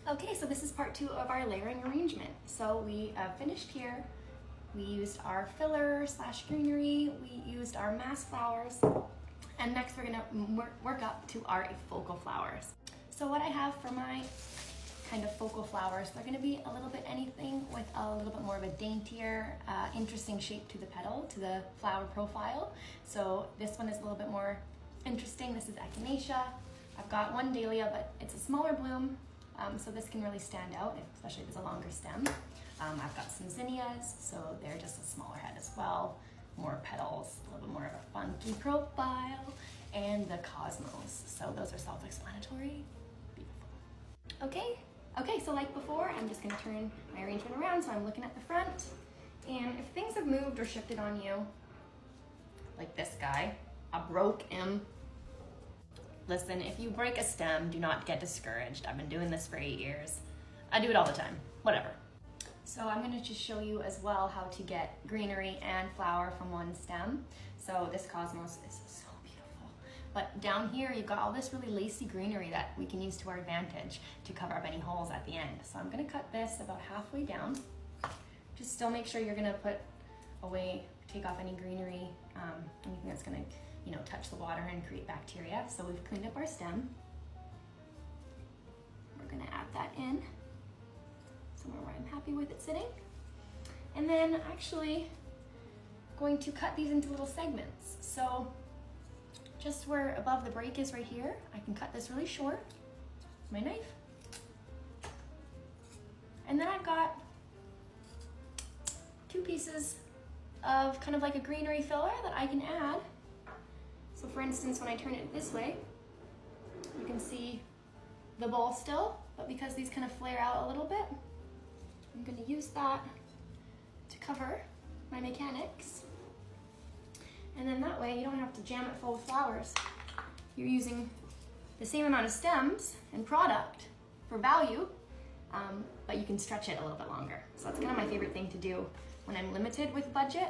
Okay, so this is part 2 of our layering arrangement. So we finished here. We used our filler / greenery, we used our mass flowers, and next we're gonna work up to our focal flowers. So what I have for my kind of focal flowers, they're gonna be a little bit anything with a little bit more of a daintier, interesting shape to the petal, to the flower profile. So this one is a little bit more interesting. This is echinacea. I've got one dahlia, but it's a smaller bloom. So this can really stand out, especially if it's a longer stem. I've got some zinnias, so they're just a smaller head as well. More petals, a little bit more of a funky profile, and the cosmos. So those are self-explanatory. Beautiful. Okay, so like before, I'm just gonna turn my arrangement around so I'm looking at the front. And if things have moved or shifted on you, like this guy, I broke him. Listen, if you break a stem, do not get discouraged. I've been doing this for 8 years. I do it all the time, whatever. So I'm gonna just show you as well how to get greenery and flower from one stem. So this cosmos is so beautiful. But down here, you've got all this really lacy greenery that we can use to our advantage to cover up any holes at the end. So I'm gonna cut this about halfway down. Just still make sure you're gonna put away, take off any greenery, anything that's gonna touch the water and create bacteria. So we've cleaned up our stem. We're gonna add that in somewhere where I'm happy with it sitting. And then actually going to cut these into little segments. So just where above the break is right here, I can cut this really short with my knife. And then I've got 2 pieces of kind of like a greenery filler that I can add. So for instance, when I turn it this way, you can see the bowl still, but because these kind of flare out a little bit, I'm going to use that to cover my mechanics. And then that way you don't have to jam it full of flowers. You're using the same amount of stems and product for value, but you can stretch it a little bit longer. So that's kind of my favorite thing to do when I'm limited with budget.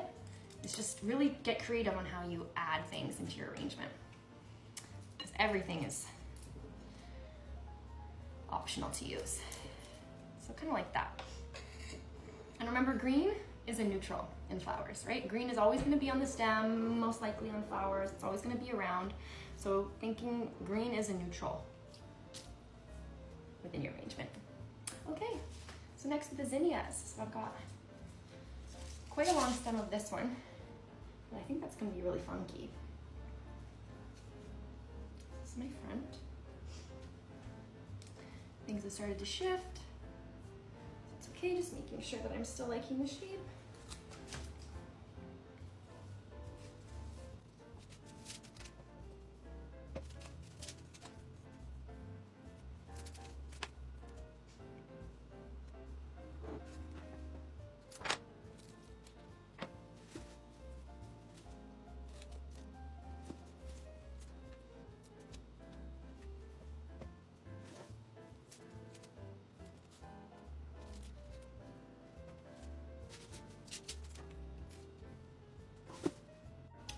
Is just really get creative on how you add things into your arrangement. Because everything is optional to use. So kind of like that. And remember, green is a neutral in flowers, right? Green is always going to be on the stem, most likely on flowers. It's always going to be around. So thinking green is a neutral within your arrangement. Okay, so next with the zinnias. So I've got quite a long stem of this one, but I think that's going to be really funky. This is my front. Things have started to shift. It's okay, just making sure that I'm still liking the shape.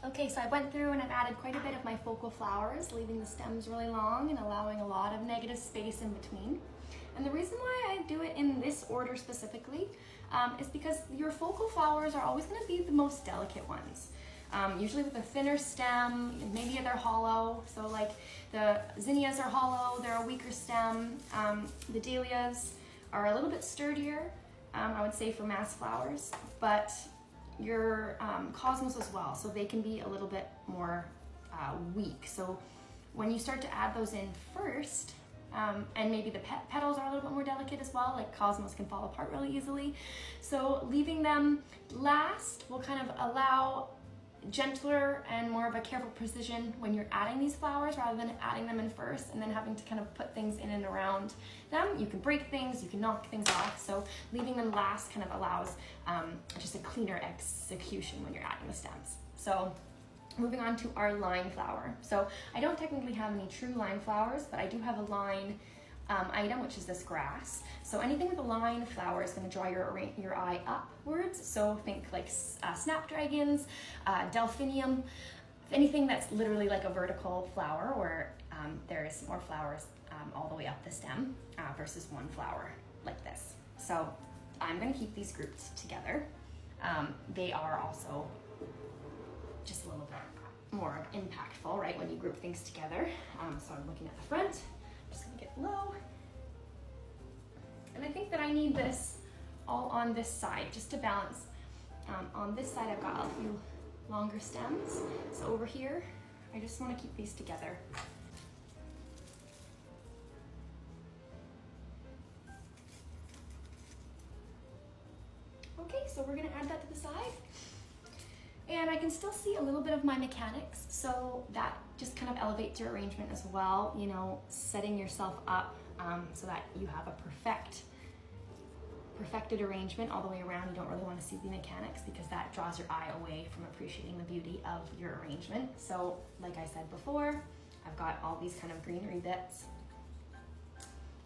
Okay, so I went through and I've added quite a bit of my focal flowers, leaving the stems really long and allowing a lot of negative space in between. And the reason why I do it in this order specifically is because your focal flowers are always going to be the most delicate ones. Usually with a thinner stem, maybe they're hollow. So like the zinnias are hollow, they're a weaker stem. The dahlias are a little bit sturdier, I would say, for mass flowers, but your cosmos as well, so they can be a little bit more weak. So when you start to add those in first, and maybe the petals are a little bit more delicate as well, like cosmos can fall apart really easily. So leaving them last will kind of allow gentler and more of a careful precision when you're adding these flowers, rather than adding them in first and then having to kind of put things in and around them. You can break things, you can knock things off, so leaving them last kind of allows just a cleaner execution when you're adding the stems. So moving on to our line flower. So I don't technically have any true line flowers, but I do have a line item, which is this grass. So anything with a line flower is going to draw your eye upwards. So think like snapdragons, delphinium, anything that's literally like a vertical flower where there's more flowers all the way up the stem versus one flower like this. So I'm gonna keep these grouped together. They are also just a little bit more impactful, right, when you group things together. So I'm looking at the front, just gonna get low. And I think that I need this all on this side, just to balance. On this side, I've got a few longer stems. So over here, I just wanna keep these together. Okay, so we're gonna add that to the side. And I can still see a little bit of my mechanics, so that just kind of elevates your arrangement as well, you know, setting yourself up so that you have a perfected arrangement all the way around. You don't really want to see the mechanics because that draws your eye away from appreciating the beauty of your arrangement. So like I said before, I've got all these kind of greenery bits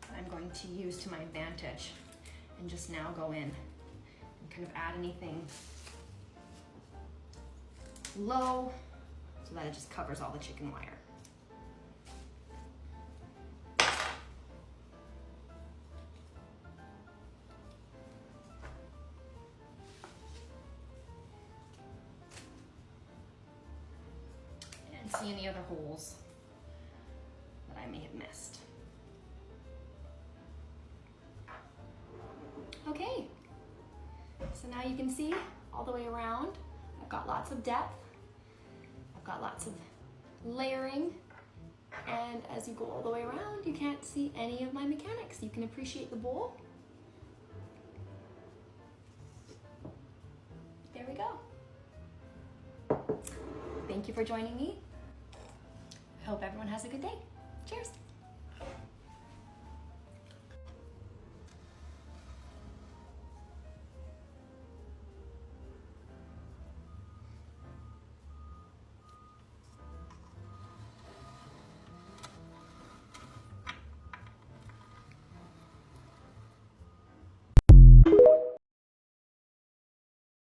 that I'm going to use to my advantage and just now go in and kind of add anything low so that it just covers all the chicken wire. And see any other holes that I may have missed. Okay, so now you can see all the way around. I've got lots of depth. I've got lots of layering. And as you go all the way around, you can't see any of my mechanics. You can appreciate the bowl. There we go. Thank you for joining me. I hope everyone has a good day. Cheers.